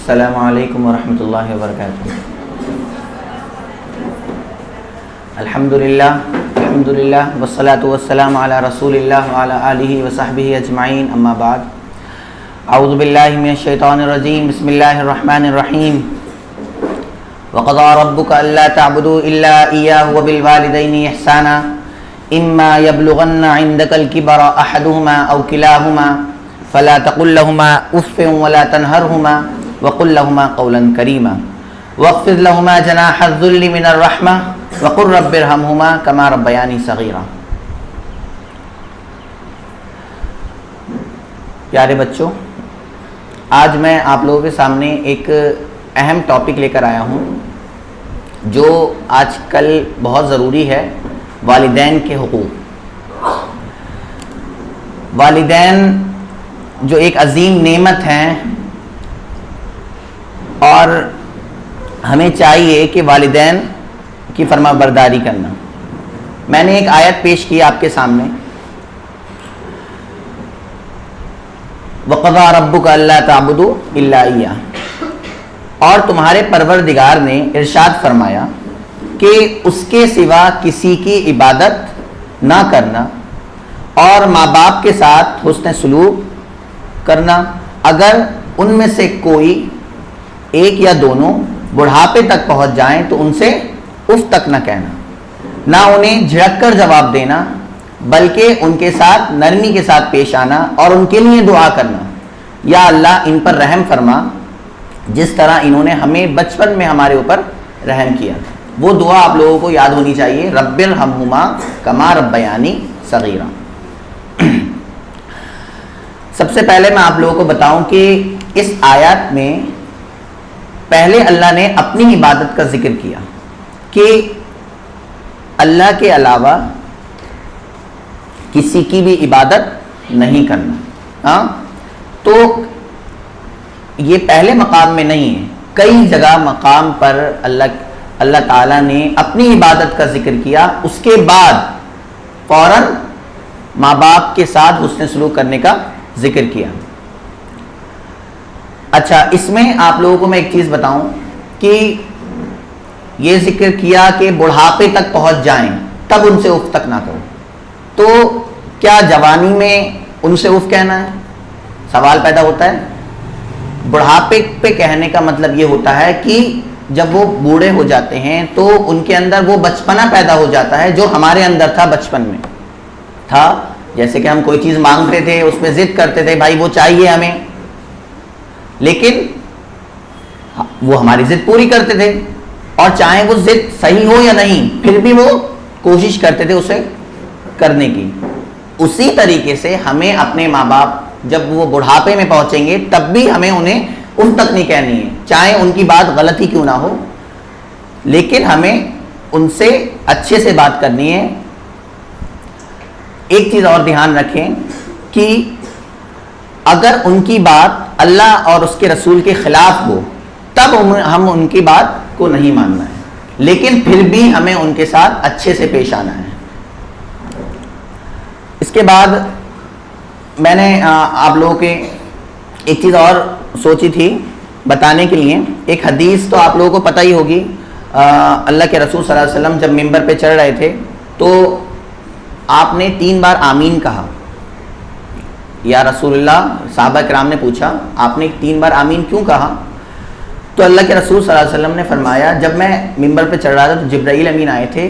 السلام علیکم ورحمۃ اللہ وبرکاتہ۔ الحمدللہ والصلاۃ والسلام علی رسول اللہ وعلی آلہ وصحبہ اجمعین، اما بعد۔ اعوذ باللہ من الشیطان الرجیم، بسم اللہ الرحمن الرحیم۔ وقضى ربك الا تعبدوا الا اياه وبالوالدين احسانا اما يبلغن عندك الكبر احدهما او كلاهما فلا تقل لهما اف ولا تنهرهما وقل لهما قولا كريما واخفض لهما جناح الذل من الرحمة وقل رب ارحمهما كما ربياني صغيرا۔ پیارے بچوں، آج میں آپ لوگوں کے سامنے ایک اہم ٹاپک لے کر آیا ہوں جو آج کل بہت ضروری ہے، والدین کے حقوق۔ والدین جو ایک عظیم نعمت ہیں اور ہمیں چاہیے کہ والدین کی فرما برداری کرنا۔ میں نے ایک آیت پیش کی آپ کے سامنے، وَقَضَىٰ رَبُّكَ أَلَّا تَعْبُدُوا إِلَّا إِيَّاهُ، اور تمہارے پروردگار نے ارشاد فرمایا کہ اس کے سوا کسی کی عبادت نہ کرنا اور ماں باپ کے ساتھ حسن سلوک کرنا، اگر ان میں سے کوئی ایک یا دونوں بڑھاپے تک پہنچ جائیں تو ان سے اف تک نہ کہنا، نہ انہیں جھڑک کر جواب دینا بلکہ ان کے ساتھ نرمی کے ساتھ پیش آنا اور ان کے لیے دعا کرنا، یا اللہ ان پر رحم فرما جس طرح انہوں نے ہمیں بچپن میں ہمارے اوپر رحم کیا۔ وہ دعا آپ لوگوں کو یاد ہونی چاہیے، رب ارحمہما کما ربیانی صغیرا۔ سب سے پہلے میں آپ لوگوں کو بتاؤں کہ اس آیات میں پہلے اللہ نے اپنی عبادت کا ذکر کیا کہ اللہ کے علاوہ کسی کی بھی عبادت نہیں کرنا۔ تو یہ پہلے مقام میں نہیں ہے، کئی جگہ مقام پر اللہ تعالیٰ نے اپنی عبادت کا ذکر کیا، اس کے بعد فوراً ماں باپ کے ساتھ حسن سلوک کرنے کا ذکر کیا۔ اچھا، اس میں آپ لوگوں کو میں ایک چیز بتاؤں کہ یہ ذکر کیا کہ بڑھاپے تک پہنچ جائیں تب ان سے اف تک نہ کرو، تو کیا جوانی میں ان سے اف کہنا ہے؟ سوال پیدا ہوتا ہے۔ بڑھاپے پہ کہنے کا مطلب یہ ہوتا ہے کہ جب وہ بوڑھے ہو جاتے ہیں تو ان کے اندر وہ بچپنا پیدا ہو جاتا ہے جو ہمارے اندر تھا، بچپن میں تھا۔ جیسے کہ ہم کوئی چیز مانگتے تھے، اس میں ضد کرتے تھے، بھائی وہ چاہیے ہمیں، لیکن وہ ہماری ضد پوری کرتے تھے، اور چاہے وہ ضد صحیح ہو یا نہیں پھر بھی وہ کوشش کرتے تھے اسے کرنے کی۔ اسی طریقے سے ہمیں اپنے ماں باپ جب وہ بڑھاپے میں پہنچیں گے تب بھی ہمیں انہیں اف تک نہیں کہنی ہے، چاہے ان کی بات غلط ہی کیوں نہ ہو، لیکن ہمیں ان سے اچھے سے بات کرنی ہے۔ ایک چیز اور دھیان رکھیں کہ اگر ان کی بات اللہ اور اس کے رسول کے خلاف ہو تب ہم ان کی بات کو نہیں ماننا ہے، لیکن پھر بھی ہمیں ان کے ساتھ اچھے سے پیش آنا ہے۔ اس کے بعد میں نے آپ لوگوں کے ایک چیز اور سوچی تھی بتانے کے لیے۔ ایک حدیث تو آپ لوگوں کو پتہ ہی ہوگی، اللہ کے رسول صلی اللہ علیہ وسلم جب ممبر پہ چڑھ رہے تھے تو آپ نے 3 بار آمین کہا۔ یا رسول اللہ، صحابہ کرام نے پوچھا آپ نے 3 بار آمین کیوں کہا؟ تو اللہ کے رسول صلی اللہ علیہ وسلم نے فرمایا جب میں ممبر پہ چڑھ رہا تھا تو جبرائیل امین آئے تھے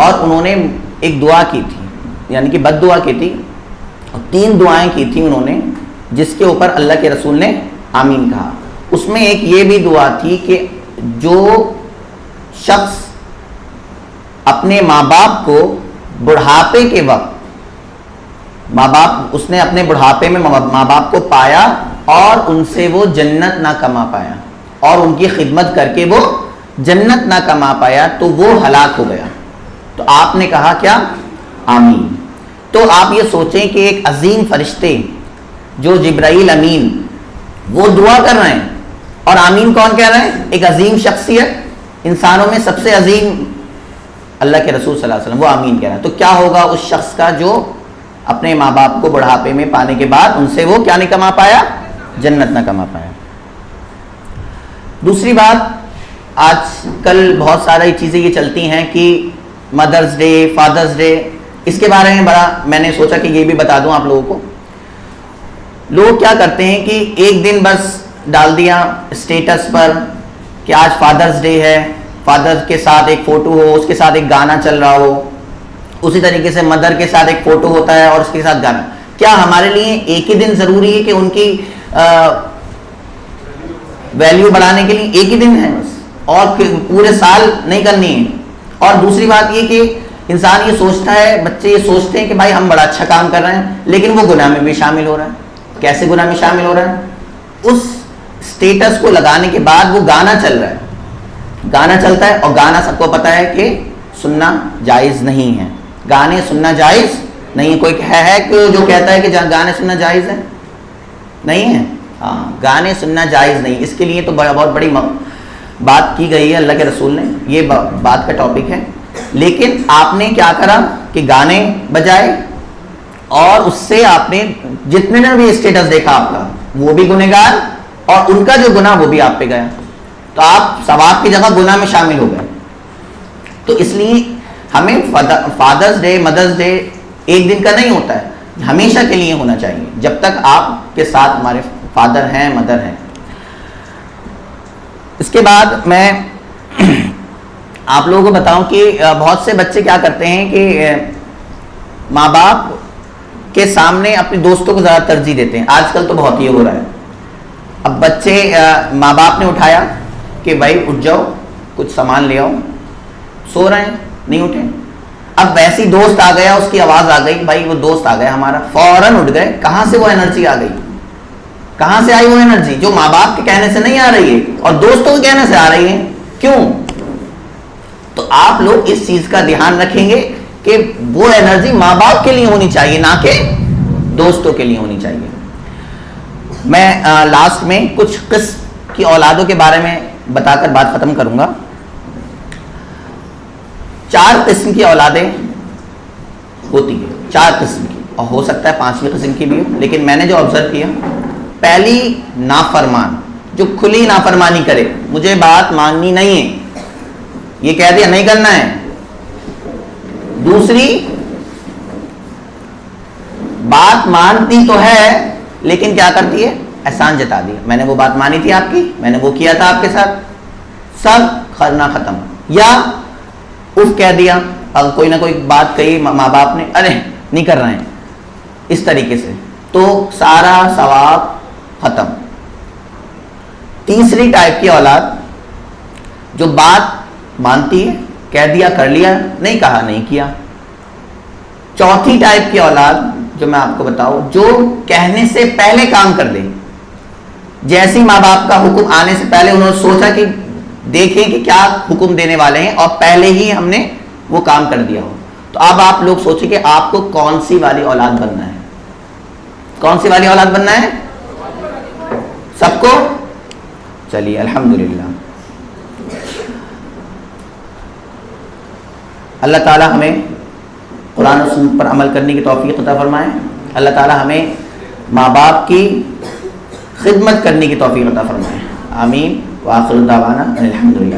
اور انہوں نے ایک دعا کی تھی، یعنی کہ بد دعا کی تھی، اور 3 دعائیں کی تھیں انہوں نے جس کے اوپر اللہ کے رسول نے آمین کہا۔ اس میں ایک یہ بھی دعا تھی کہ جو شخص اپنے ماں باپ کو بڑھاپے کے وقت اس نے اپنے بڑھاپے میں ماں باپ کو پایا اور ان سے وہ جنت نہ کما پایا اور ان کی خدمت کر کے وہ جنت نہ کما پایا تو وہ ہلاک ہو گیا۔ تو آپ نے کہا کیا؟ آمین۔ تو آپ یہ سوچیں کہ ایک عظیم فرشتے جو جبرائیل امین وہ دعا کر رہے ہیں اور آمین کون کہہ رہے ہیں؟ ایک عظیم شخصیت، انسانوں میں سب سے عظیم اللہ کے رسول صلی اللہ علیہ وسلم، وہ آمین کہہ رہا ہے۔ تو کیا ہوگا اس شخص کا جو اپنے ماں باپ کو بڑھاپے میں پانے کے بعد ان سے وہ کیا نہیں کما پایا؟ جنت نہ کما پایا۔ دوسری بات، آج کل بہت ساری چیزیں یہ چلتی ہیں کہ مدرز ڈے، فادرز ڈے، اس کے بارے میں بڑا میں نے سوچا کہ یہ بھی بتا دوں آپ لوگوں کو. لوگ کیا کرتے ہیں کہ ایک دن بس ڈال دیا اسٹیٹس پر کہ آج فادرز ڈے ہے، فادر کے ساتھ ایک فوٹو ہو، اس کے ساتھ ایک گانا چل رہا ہو. اسی طریقے سے مدر کے ساتھ ایک فوٹو ہوتا ہے اور اس کے ساتھ گانا. کیا ہمارے لیے ایک ہی دن ضروری ہے کہ ان کی ویلیو بڑھانے کے لیے ایک ہی دن ہے بس، اور پورے سال نہیں کرنی ہے؟ اور دوسری بات یہ کہ انسان یہ سوچتا ہے، بچے یہ سوچتے ہیں کہ بھائی ہم بڑا اچھا کام کر رہے ہیں، لیکن وہ گناہ میں بھی شامل ہو رہا ہے. کیسے گناہ میں شامل ہو رہا ہے؟ اس اسٹیٹس کو لگانے کے بعد وہ گانا چل رہا ہے، گانا چلتا ہے، اور گانا سب کو پتا ہے کہ سننا جائز نہیں ہے. گانے سننا جائز نہیں ہے. کوئی ہے کہ جو کہتا ہے کہ گانے سننا جائز ہے؟ نہیں ہے. ہاں، گانے سننا جائز نہیں. اس کے لیے تو بہت بڑی بات کی گئی ہے اللہ کے رسول نے، یہ بات کا ٹاپک ہے. لیکن آپ نے کیا کرا کہ گانے بجائے، اور اس سے آپ نے جتنے نے بھی اسٹیٹس دیکھا آپ کا، وہ بھی گنہگار، اور ان کا جو گناہ وہ بھی آپ پہ گیا. تو آپ ثواب کی جگہ گناہ میں شامل ہو گئے. تو اس لیے ہمیں فادرز ڈے، مدرز ڈے ایک دن کا نہیں ہوتا ہے، ہمیشہ کے لیے ہونا چاہیے، جب تک آپ کے ساتھ ہمارے فادر ہیں، مدر ہیں. اس کے بعد میں آپ لوگوں کو بتاؤں کہ بہت سے بچے کیا کرتے ہیں کہ ماں باپ کے سامنے اپنے دوستوں کو زیادہ ترجیح دیتے ہیں. آج کل تو بہت یہ ہو رہا ہے. اب بچے، ماں باپ نے اٹھایا کہ بھائی اٹھ جاؤ، کچھ سامان لے آؤ، سو رہے ہیں نہیں اٹھے. اب ویسی دوست آ گیا، اس کی آواز آ گئی، بھائی وہ دوست آ گیا ہمارا، فوراً اٹھ گئے. کہاں سے وہ انرجی آ گئی؟ کہاں سے آئی وہ انرجی؟ جو ماں باپ کے کہنے سے نہیں آ رہی ہے، اور دوستوں کے کہنے سے آ رہی ہے. کیوں؟ تو آپ لوگ اس چیز کا دھیان رکھیں گے کہ وہ انرجی ماں باپ کے لیے ہونی چاہیے، نہ کہ دوستوں کے لیے ہونی چاہیے. میں لاسٹ میں کچھ قسم کی اولادوں کے بارے میں بتا کر بات ختم کروں گا. 4 قسم کی اولادیں ہوتی ہیں، 4 قسم کی، اور ہو سکتا ہے 5ویں قسم کی بھی ہو. لیکن میں نے جو آبزرو کیا، پہلی نافرمان، جو کھلی نافرمانی کرے، مجھے بات ماننی نہیں ہے، یہ کہہ دیا نہیں کرنا ہے. دوسری، بات مانتی تو ہے لیکن کیا کرتی ہے؟ احسان جتا دیا، میں نے وہ بات مانی تھی آپ کی، میں نے وہ کیا تھا آپ کے ساتھ، سب کرنا ختم. یا اف کہہ دیا، اب کوئی نہ کوئی بات کہی ماں باپ نے، ارے نہیں کر رہے ہیں، اس طریقے سے، تو سارا ثواب ختم. تیسری ٹائپ کی اولاد، جو بات مانتی ہے، کہہ دیا کر لیا، نہیں کہا نہیں کیا. چوتھی ٹائپ کی اولاد جو میں آپ کو بتاؤں، جو کہنے سے پہلے کام کر دے. جیسی ماں باپ کا حکم آنے سے پہلے انہوں نے سوچا کہ دیکھیں کہ کیا حکم دینے والے ہیں، اور پہلے ہی ہم نے وہ کام کر دیا ہو. تو اب آپ لوگ سوچیں کہ آپ کو کون سی والی اولاد بننا ہے. کون سی والی اولاد بننا ہے سب کو؟ چلیے الحمدللہ. اللہ تعالی ہمیں قرآن و سنت پر عمل کرنے کی توفیق عطا فرمائے. اللہ تعالی ہمیں ماں باپ کی خدمت کرنے کی توفیق عطا فرمائے. آمین. وآخر دعوانا الحمدللہ.